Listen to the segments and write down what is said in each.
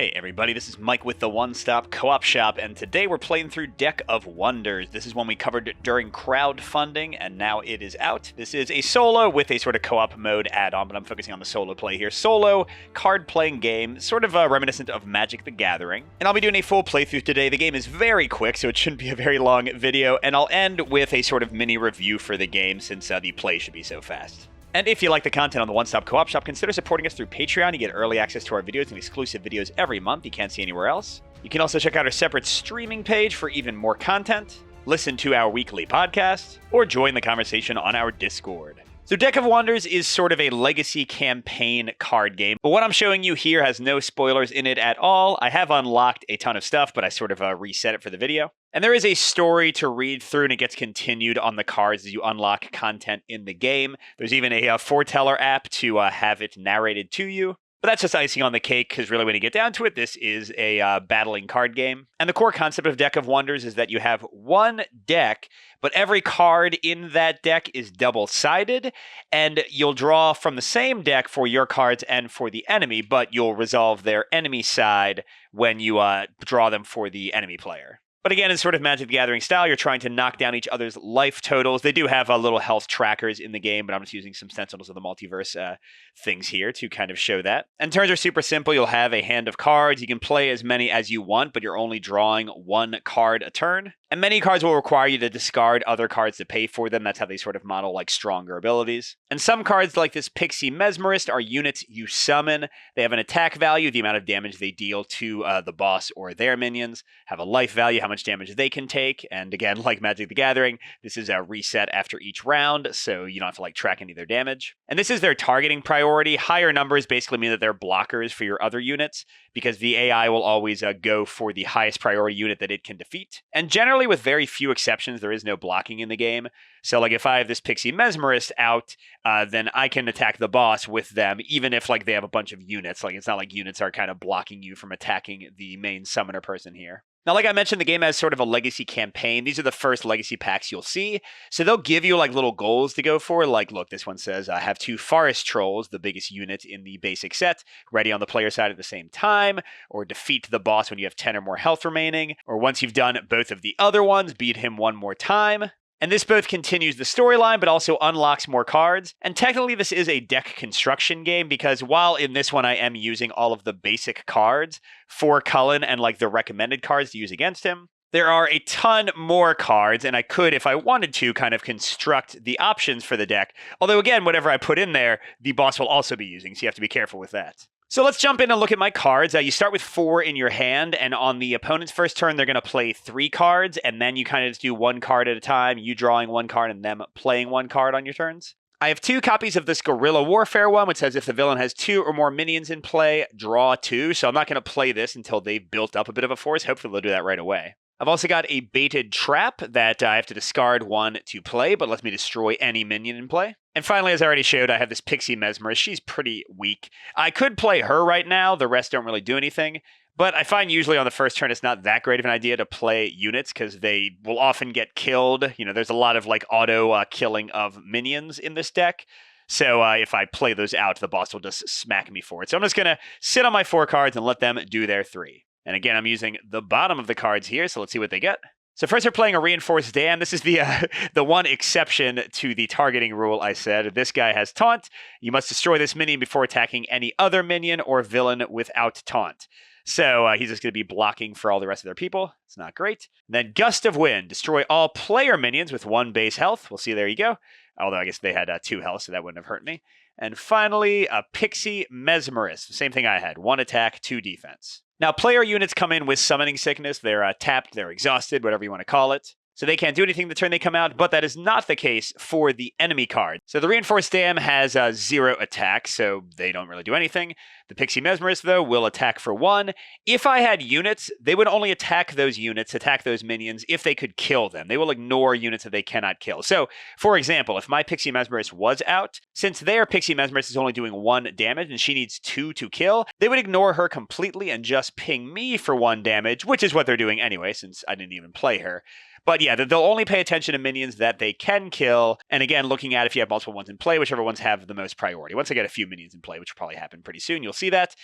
Hey everybody, this is Mike with the One Stop Co-op Shop, and today we're playing through Deck of Wonders. This is one we covered during crowdfunding, and now it is out. This is a solo with a sort of co-op mode add-on, but I'm focusing on the solo play here. Solo, card-playing game, sort of reminiscent of Magic the Gathering. And I'll be doing a full playthrough today. The game is very quick, so it shouldn't be a very long video, and I'll end with a sort of mini review for the game since the play should be so fast. And if you like the content on the One Stop Co-op Shop, consider supporting us through Patreon. You get early access to our videos and exclusive videos every month you can't see anywhere else. You can also check out our separate streaming page for even more content, listen to our weekly podcast, or join the conversation on our Discord. So Deck of Wonders is sort of a legacy campaign card game, but what I'm showing you here has no spoilers in it at all. I have unlocked a ton of stuff, but I sort of reset it for the video. And there is a story to read through, and it gets continued on the cards as you unlock content in the game. There's even a foreteller app to have it narrated to you. But that's just icing on the cake, because really when you get down to it, this is a battling card game. And the core concept of Deck of Wonders is that you have one deck, but every card in that deck is double-sided, and you'll draw from the same deck for your cards and for the enemy, but you'll resolve their enemy side when you draw them for the enemy player. But again, in sort of Magic the Gathering style, you're trying to knock down each other's life totals. They do have little health trackers in the game, but I'm just using some Sentinels of the Multiverse things here to kind of show that. And turns are super simple. You'll have a hand of cards. You can play as many as you want, but you're only drawing one card a turn. And many cards will require you to discard other cards to pay for them. That's how they sort of model like stronger abilities. And some cards like this Pixie Mesmerist are units you summon. They have an attack value, the amount of damage they deal to the boss or their minions, have a life value, how much damage they can take. And again, like Magic the Gathering, this is a reset after each round, so you don't have to like track any of their damage. And this is their targeting priority. Higher numbers basically mean that they're blockers for your other units, because the AI will always go for the highest priority unit that it can defeat. And generally, with very few exceptions, there is no blocking in the game. So like if I have this Pixie Mesmerist out, then I can attack the boss with them, even if like they have a bunch of units. Like it's not like units are kind of blocking you from attacking the main summoner person here. Now, like I mentioned, the game has sort of a legacy campaign. These are the first legacy packs you'll see. So they'll give you like little goals to go for. Like, look, this one says, have 2 Forest Trolls, the biggest unit in the basic set, ready on the player side at the same time, or defeat the boss when you have 10 or more health remaining, or once you've done both of the other ones, beat him one more time. And this both continues the storyline, but also unlocks more cards. And technically, this is a deck construction game, because while in this one I am using all of the basic cards for Cullen and like the recommended cards to use against him, there are a ton more cards, and I could, if I wanted to, kind of construct the options for the deck. Although again, whatever I put in there, the boss will also be using, so you have to be careful with that. So let's jump in and look at my cards. You start with 4 in your hand, and on the opponent's first turn, they're going to play 3 cards, and then you kind of just do 1 card at a time, you drawing 1 card and them playing 1 card on your turns. I have 2 copies of this Guerrilla Warfare one, which says if the villain has 2 or more minions in play, draw 2. So I'm not going to play this until they've built up a bit of a force. Hopefully they'll do that right away. I've also got a Baited Trap that I have to discard 1 to play, but lets me destroy any minion in play. And finally, as I already showed, I have this Pixie Mesmerist. She's pretty weak. I could play her right now. The rest don't really do anything. But I find usually on the first turn, it's not that great of an idea to play units, because they will often get killed. You know, there's a lot of like auto killing of minions in this deck. So if I play those out, the boss will just smack me for it. So I'm just going to sit on my 4 cards and let them do their 3. And again, I'm using the bottom of the cards here, so let's see what they get. So first we're playing a Reinforced Dam. This is the one exception to the targeting rule I said. This guy has Taunt. You must destroy this minion before attacking any other minion or villain without Taunt. So he's just going to be blocking for all the rest of their people. It's not great. Then Gust of Wind. Destroy all player minions with 1 base health. We'll see, there you go. Although I guess they had 2 health, so that wouldn't have hurt me. And finally, a Pixie Mesmerist. Same thing I had. 1 attack, 2 defense. Now, player units come in with Summoning Sickness. They're tapped, they're exhausted, whatever you want to call it. So they can't do anything the turn they come out, but that is not the case for the enemy card. So the Reinforced Dam has 0 attack, so they don't really do anything. The Pixie Mesmerist, though, will attack for 1. If I had units, they would only attack those units, attack those minions, if they could kill them. They will ignore units that they cannot kill. So, for example, if my Pixie Mesmerist was out, since their Pixie Mesmerist is only doing 1 damage and she needs 2 to kill, they would ignore her completely and just ping me for 1 damage, which is what they're doing anyway, since I didn't even play her. But yeah, they'll only pay attention to minions that they can kill. And again, looking at if you have multiple ones in play, whichever ones have the most priority. Once I get a few minions in play, which will probably happen pretty soon, you'll see that.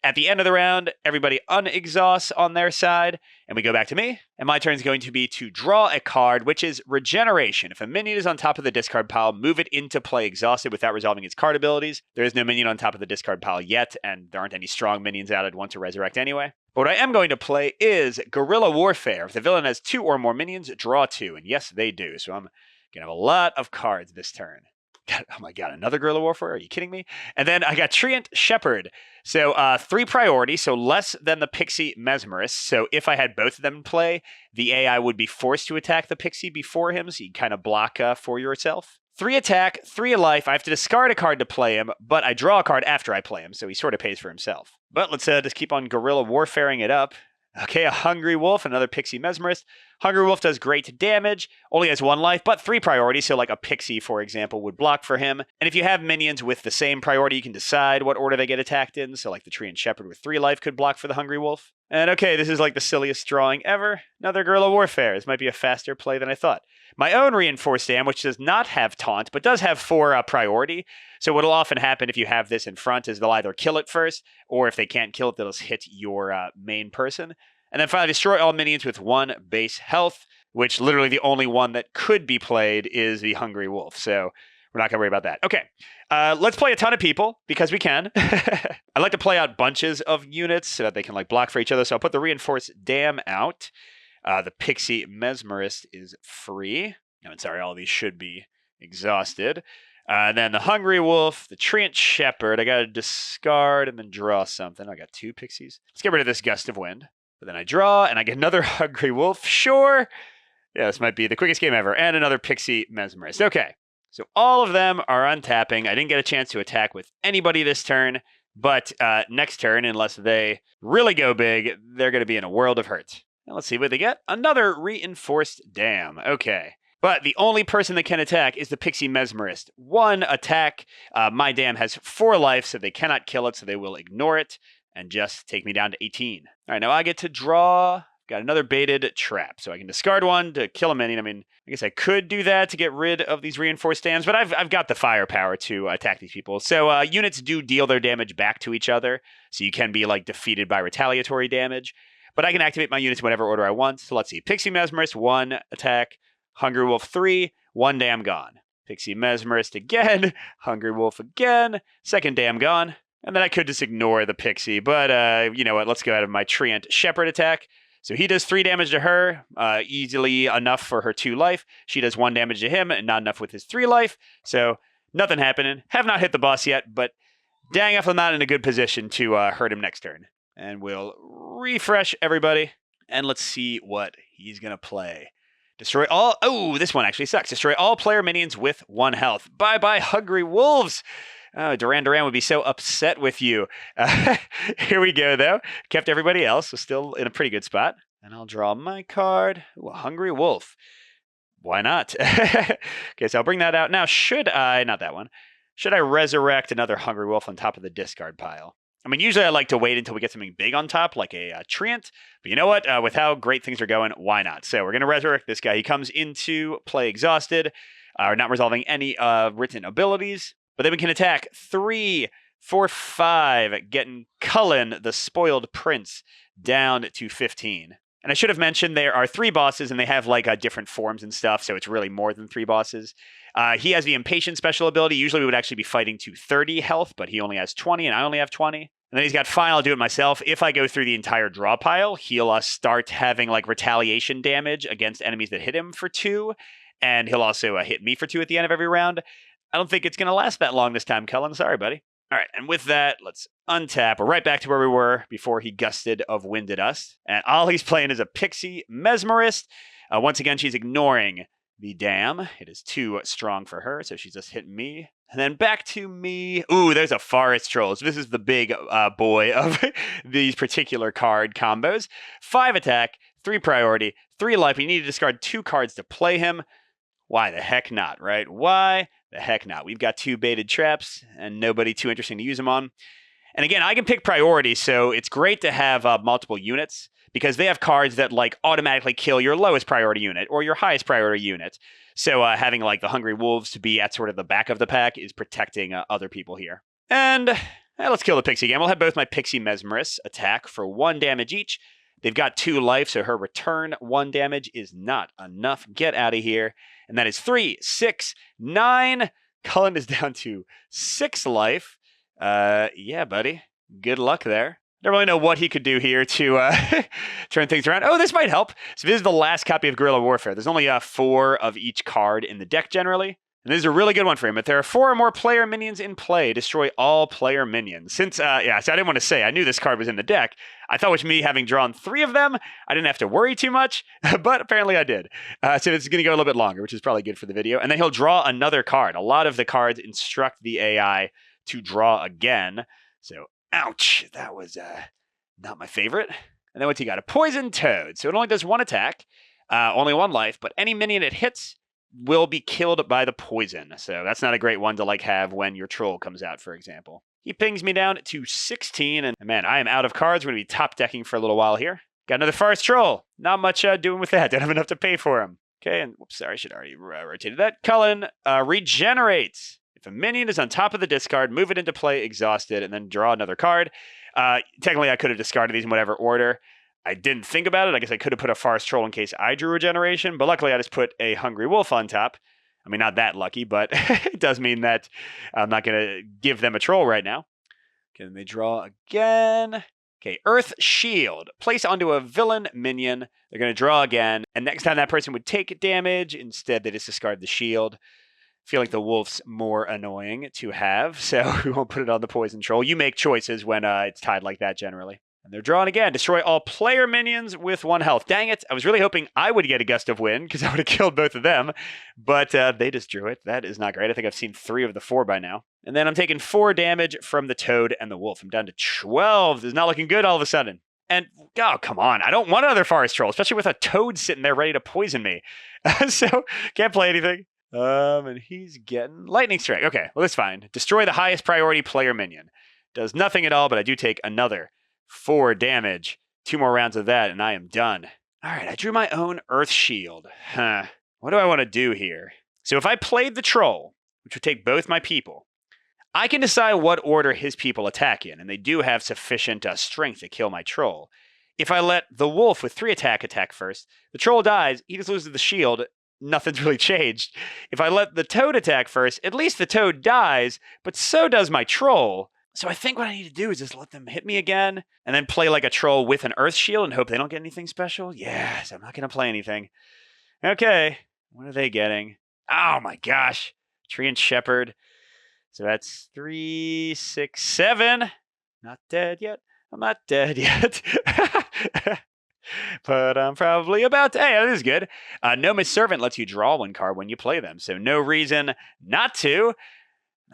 At the end of the round, everybody unexhausts on their side, and we go back to me. And my turn is going to be to draw a card, which is Regeneration. If a minion is on top of the discard pile, move it into play exhausted without resolving its card abilities. There is no minion on top of the discard pile yet, and there aren't any strong minions out I'd want to resurrect anyway. But what I am going to play is Guerrilla Warfare. If the villain has 2 or more minions, draw 2. And yes, they do. So I'm going to have a lot of cards this turn. Oh my god, another Guerrilla Warfare? Are you kidding me? And then I got Treant Shepherd. So 3 priority, so less than the Pixie Mesmerist. So if I had both of them in play, the AI would be forced to attack the Pixie before him, so you kind of block for yourself. 3 attack, 3 life. I have to discard a card to play him, but I draw a card after I play him, so he sort of pays for himself. But let's just keep on Guerrilla Warfaring it up. Okay, a Hungry Wolf, another Pixie Mesmerist. Hungry Wolf does great damage, only has 1 life, but 3 priority, so like a Pixie, for example, would block for him. And if you have minions with the same priority, you can decide what order they get attacked in, so like the Treant Shepherd with 3 life could block for the Hungry Wolf. And okay, this is like the silliest drawing ever. Another Guerrilla Warfare. This might be a faster play than I thought. My own Reinforced Dam, which does not have Taunt, but does have 4 priority. So what'll often happen if you have this in front is they'll either kill it first, or if they can't kill it, they'll just hit your main person. And then finally, destroy all minions with 1 base health, which literally the only one that could be played is the Hungry Wolf. So we're not going to worry about that. Okay, let's play a ton of people, because we can. I like to play out bunches of units so that they can like block for each other. So I'll put the Reinforced Dam out. The Pixie Mesmerist is free. No, I'm sorry, all these should be exhausted. Then the Hungry Wolf, the Treant Shepherd. I got to discard and then draw something. I got 2 Pixies. Let's get rid of this Gust of Wind. But then I draw, and I get another Hungry Wolf. Sure. Yeah, this might be the quickest game ever. And another Pixie Mesmerist. Okay. So all of them are untapping. I didn't get a chance to attack with anybody this turn. But next turn, unless they really go big, they're going to be in a world of hurt. Now let's see what they get. Another Reinforced Dam. Okay. But the only person that can attack is the Pixie Mesmerist. 1 attack. My dam has 4 life, so they cannot kill it, so they will ignore it and just take me down to 18. All right, now I get to draw. Got another baited trap, so I can discard 1 to kill a minion. I mean, I guess I could do that to get rid of these Reinforced Dams, but I've got the firepower to attack these people. So units do deal their damage back to each other, so you can be like defeated by retaliatory damage. But I can activate my units in whatever order I want. So let's see. Pixie Mesmerist, 1 attack. Hungry Wolf, 3. 1 dam gone. Pixie Mesmerist again. Hungry Wolf again. 2nd dam gone. And then I could just ignore the Pixie. But you know what? Let's go out of my Treant Shepherd attack. So he does 3 damage to her. Easily enough for her 2 life. She does 1 damage to him. And not enough with his 3 life. So nothing happening. Have not hit the boss yet. But dang if I'm not in a good position to hurt him next turn. And we'll refresh everybody. And let's see what he's going to play. Destroy all... Oh, this one actually sucks. Destroy all player minions with 1 health. Bye-bye, Hungry Wolves. Oh, Duran Duran would be so upset with you. Here we go, though. Kept everybody else, so still in a pretty good spot. And I'll draw my card. Ooh, a Hungry Wolf. Why not? Okay, so I'll bring that out. Now, should I... Not that one. Should I resurrect another Hungry Wolf on top of the discard pile? I mean, usually I like to wait until we get something big on top, like a Treant. But you know what? With how great things are going, why not? So we're going to resurrect this guy. He comes into play exhausted, not resolving any written abilities. But then we can attack 3, 4, 5, getting Cullen, the Spoiled Prince, down to 15. And I should have mentioned there are 3 bosses, and they have like different forms and stuff, so it's really more than 3 bosses. He has the Impatient special ability. Usually we would actually be fighting to 30 health, but he only has 20, and I only have 20. And then he's got Fine, I'll do it myself. If I go through the entire draw pile, he'll start having like retaliation damage against enemies that hit him for 2, and he'll also hit me for 2 at the end of every round. I don't think it's going to last that long this time, Cullen. Sorry, buddy. All right, and with that, let's untap. We're right back to where we were before he gusted of winded us. And all he's playing is a Pixie Mesmerist. Once again, she's ignoring the dam. It is too strong for her, so she's just hitting me. And then back to me. Ooh, there's a Forest Troll. So this is the big boy of these particular card combos. 5 attack, 3 priority, 3 life. You need to discard 2 cards to play him. Why the heck not, right? Why the heck not? We've got 2 baited traps and nobody too interesting to use them on. And again, I can pick priority, so it's great to have multiple units because they have cards that like automatically kill your lowest priority unit or your highest priority unit. So having like the Hungry Wolves to be at sort of the back of the pack is protecting other people here. And Let's kill the Pixie again. We'll have both my Pixie Mesmerists attack for 1 damage each. They've got 2 life, so her return 1 damage is not enough. Get out of here. And that is 3, 6, 9. Cullen is down to 6 life. Yeah, buddy. Good luck there. Don't really know what he could do here to turn things around. Oh, this might help. So this is the last copy of Guerrilla Warfare. There's only 4 of each card in the deck generally. And this is a really good one for him. If there are 4 or more player minions in play, destroy all player minions. Since, so I didn't want to say, I knew this card was in the deck. I thought with me having drawn 3 of them, I didn't have to worry too much, but apparently I did. So it's going to go a little bit longer, which is probably good for the video. And then he'll draw another card. A lot of the cards instruct the AI to draw again. So, ouch, that was not my favorite. And then what's he got? A Poison Toad. So it only does 1 attack, only 1 life, but any minion it hits will be killed by the poison. So that's not a great one to have when your troll comes out, for example. He pings me down to 16, and man, I am out of cards. We're going to be top decking for a little while here. Got another Forest Troll. Not much doing with that. Don't have enough to pay for him. Okay, and whoops, sorry, I should already rotated that. Cullen regenerates. If a minion is on top of the discard, move it into play exhausted, and then draw another card. Technically, I could have discarded these in whatever order. I didn't think about it. I guess I could have put a Forest Troll in case I drew Regeneration, but luckily I just put a Hungry Wolf on top. I mean, not that lucky, but it does mean that I'm not going to give them a troll right now. Can they draw again? Okay, Earth Shield. Place onto a villain minion. They're going to draw again, and next time that person would take damage, instead they just discard the shield. I feel like the wolf's more annoying to have, so we won't put it on the poison troll. You make choices when it's tied like that generally. And they're drawing again. Destroy all player minions with 1 health. Dang it. I was really hoping I would get a Gust of Wind because I would have killed both of them. But they just drew it. That is not great. I think I've seen 3 of the 4 by now. And then I'm taking 4 damage from the Toad and the Wolf. I'm down to 12. This is not looking good all of a sudden. And, oh, come on. I don't want another Forest Troll, especially with a Toad sitting there ready to poison me. So, can't play anything. And he's getting Lightning Strike. Okay, well, that's fine. Destroy the highest priority player minion. Does nothing at all, but I do take another 4 damage. 2 more rounds of that, and I am done. All right, I drew my own Earth Shield. What do I want to do here? So if I played the Troll, which would take both my people, I can decide what order his people attack in, and they do have sufficient strength to kill my Troll. If I let the Wolf with 3 attack first, the Troll dies, he just loses the shield, nothing's really changed. If I let the Toad attack first, at least the Toad dies, but so does my Troll. So I think what I need to do is just let them hit me again, and then play like a Troll with an Earth Shield and hope they don't get anything special. Yes, I'm not going to play anything. Okay, what are they getting? Oh my gosh, Treant Shepherd. So that's 3, 6, 7. Not dead yet. I'm not dead yet. But I'm probably about to. Hey, that is good. Noma's Servant lets you draw 1 card when you play them, so no reason not to.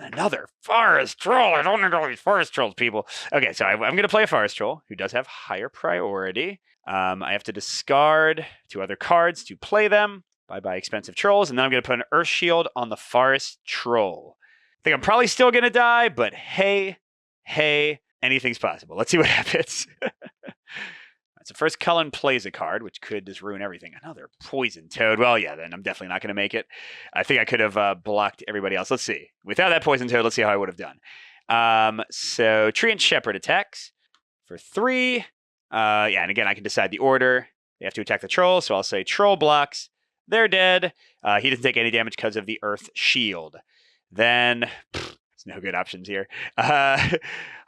Another Forest Troll. I don't need all these Forest Trolls, people. Okay, so I'm going to play a Forest Troll who does have higher priority. I have to discard 2 other cards to play them. Bye-bye expensive trolls. And then I'm going to put an Earth Shield on the Forest Troll. I think I'm probably still going to die, but hey, anything's possible. Let's see what happens. So first, Cullen plays a card, which could just ruin everything. Another Poison Toad. Well, yeah, then I'm definitely not going to make it. I think I could have blocked everybody else. Let's see. Without that Poison Toad, let's see how I would have done. So Treant Shepherd attacks for 3. Yeah, and again, I can decide the order. They have to attack the Troll, so I'll say Troll blocks. They're dead. He doesn't take any damage because of the Earth Shield. Then, there's no good options here.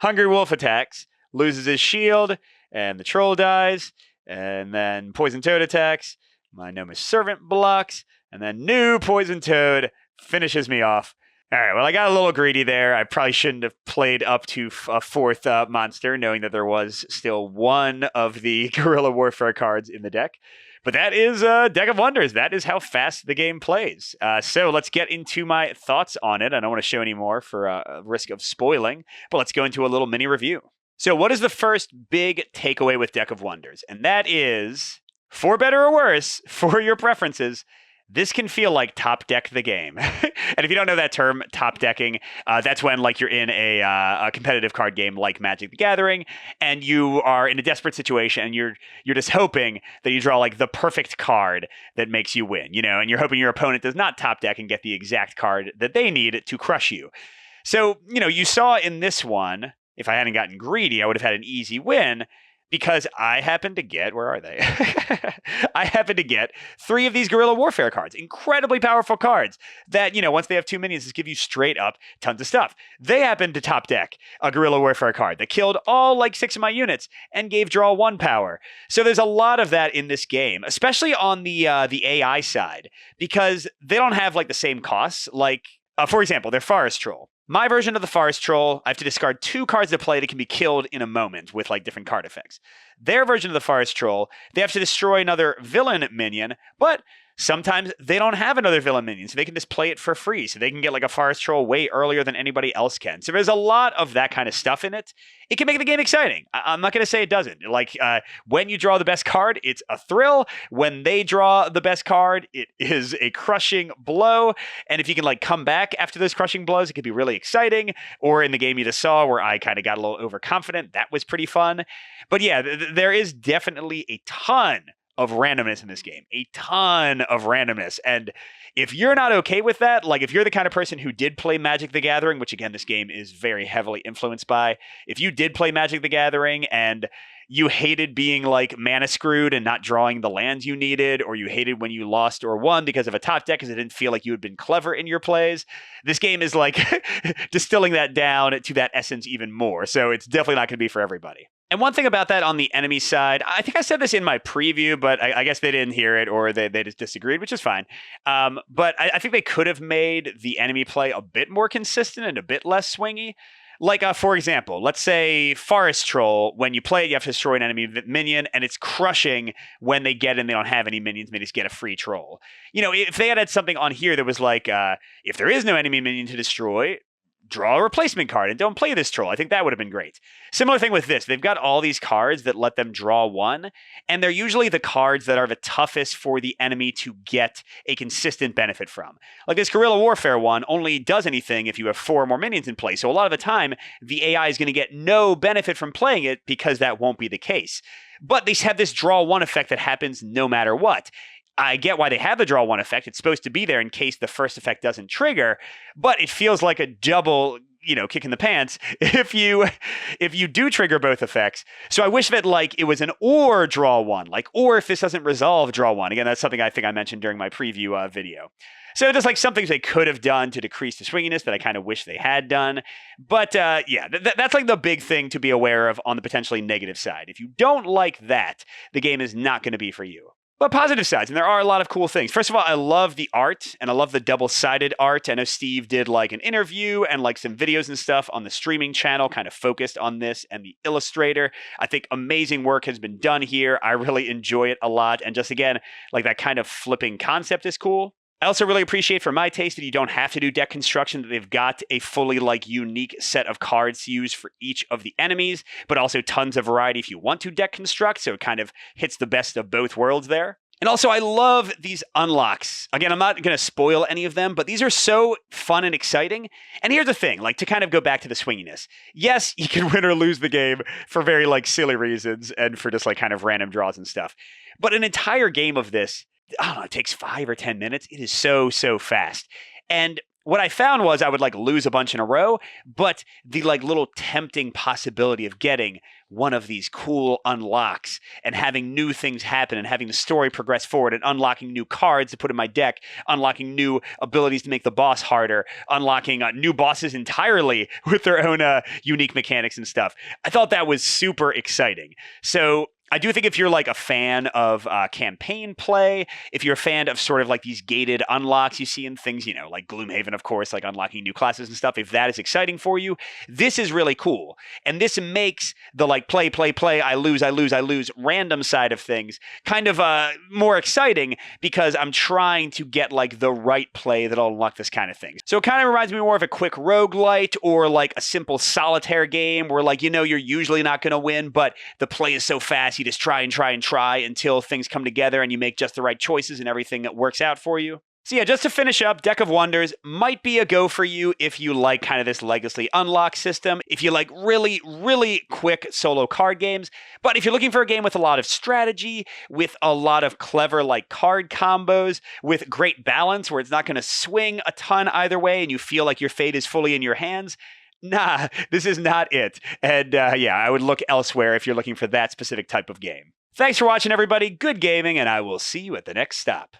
Hungry Wolf attacks, loses his shield, and the Troll dies. And then Poison Toad attacks. My Noma's Servant blocks. And then new Poison Toad finishes me off. All right, well, I got a little greedy there. I probably shouldn't have played up to a 4th monster, knowing that there was still 1 of the Guerrilla Warfare cards in the deck. But that is Deck of Wonders. That is how fast the game plays. So let's get into my thoughts on it. I don't want to show any more for risk of spoiling, but let's go into a little mini review. So what is the first big takeaway with Deck of Wonders? And that is, for better or worse, for your preferences, this can feel like top deck the game. And if you don't know that term, top decking, that's when like you're in a competitive card game like Magic the Gathering, and you are in a desperate situation, and you're just hoping that you draw like the perfect card that makes you win, you know, and you're hoping your opponent does not top deck and get the exact card that they need to crush you. So, you know, you saw in this one if I hadn't gotten greedy, I would have had an easy win because I happen to get, where are they? I happen to get 3 of these guerrilla warfare cards, incredibly powerful cards that, once they have 2 minions, just give you straight up tons of stuff. They happen to top deck a guerrilla warfare card that killed all like 6 of my units and gave draw 1 power. So there's a lot of that in this game, especially on the AI side, because they don't have like the same costs. Like, for example, their Forest Troll. My version of the Forest Troll, I have to discard 2 cards to play that can be killed in a moment with like different card effects. Their version of the Forest Troll, they have to destroy another villain minion, but sometimes they don't have another villain minion, so they can just play it for free. So they can get like a Forest Troll way earlier than anybody else can. So there's a lot of that kind of stuff in it. It can make the game exciting. I'm not going to say it doesn't. Like when you draw the best card, it's a thrill. When they draw the best card, it is a crushing blow. And if you can like come back after those crushing blows, it could be really exciting. Or in the game you just saw where I kind of got a little overconfident, that was pretty fun. But yeah, there is definitely a ton of randomness in this game, a ton of randomness. And if you're not okay with that, like if you're the kind of person who did play Magic the Gathering, which again, this game is very heavily influenced by, if you did play Magic the Gathering and you hated being like mana screwed and not drawing the lands you needed, or you hated when you lost or won because of a top deck because it didn't feel like you had been clever in your plays, this game is like distilling that down to that essence even more. So it's definitely not going to be for everybody. And one thing about that on the enemy side, I think I said this in my preview, but I guess they didn't hear it or they just disagreed, which is fine. But I think they could have made the enemy play a bit more consistent and a bit less swingy. Like, for example, let's say Forest Troll, when you play it, you have to destroy an enemy minion, and it's crushing when they get in, they don't have any minions, and they just get a free troll. If they had something on here that was like, if there is no enemy minion to destroy, draw a replacement card and don't play this troll. I think that would have been great. Similar thing with this. They've got all these cards that let them draw 1, and they're usually the cards that are the toughest for the enemy to get a consistent benefit from. Like this Guerrilla Warfare one only does anything if you have 4 or more minions in play. So a lot of the time, the AI is going to get no benefit from playing it because that won't be the case. But they have this draw 1 effect that happens no matter what. I get why they have the draw 1 effect. It's supposed to be there in case the first effect doesn't trigger, but it feels like a double, kick in the pants if you do trigger both effects. So I wish that like it was an or draw 1, like or if this doesn't resolve draw 1. Again, that's something I think I mentioned during my preview video. So just like some things they could have done to decrease the swinginess that I kind of wish they had done. But yeah, that's like the big thing to be aware of on the potentially negative side. If you don't like that, the game is not going to be for you. But positive sides, and there are a lot of cool things. First of all, I love the art, and I love the double-sided art. I know Steve did like an interview and like some videos and stuff on the streaming channel, kind of focused on this and the illustrator. I think amazing work has been done here. I really enjoy it a lot, and just again, like that kind of flipping concept is cool. I also really appreciate, for my taste, that you don't have to do deck construction, that they've got a fully like unique set of cards to use for each of the enemies, but also tons of variety if you want to deck construct, so it kind of hits the best of both worlds there. And also, I love these unlocks. Again, I'm not going to spoil any of them, but these are so fun and exciting. And here's the thing, like to kind of go back to the swinginess. Yes, you can win or lose the game for very like silly reasons and for just like kind of random draws and stuff. But an entire game of this, I don't know, it takes 5 or 10 minutes. It is so fast. And what I found was I would like lose a bunch in a row, but the like little tempting possibility of getting one of these cool unlocks and having new things happen and having the story progress forward and unlocking new cards to put in my deck, unlocking new abilities to make the boss harder, unlocking new bosses entirely with their own unique mechanics and stuff. I thought that was super exciting. So I do think if you're like a fan of campaign play, if you're a fan of sort of like these gated unlocks you see in things, like Gloomhaven, of course, like unlocking new classes and stuff, if that is exciting for you, this is really cool. And this makes the like play, I lose random side of things kind of more exciting because I'm trying to get like the right play that'll unlock this kind of thing. So it kind of reminds me more of a quick roguelite or like a simple solitaire game where like, you're usually not going to win, but the play is so fast, you just try until things come together and you make just the right choices and everything that works out for you. So yeah, just to finish up, Deck of Wonders might be a go for you if you like kind of this legacy unlock system, if you like really quick solo card games. But if you're looking for a game with a lot of strategy, with a lot of clever like card combos, with great balance where it's not going to swing a ton either way and you feel like your fate is fully in your hands, Nah, this is not it. And yeah, I would look elsewhere if you're looking for that specific type of game. Thanks for watching, everybody. Good gaming, and I will see you at the next stop.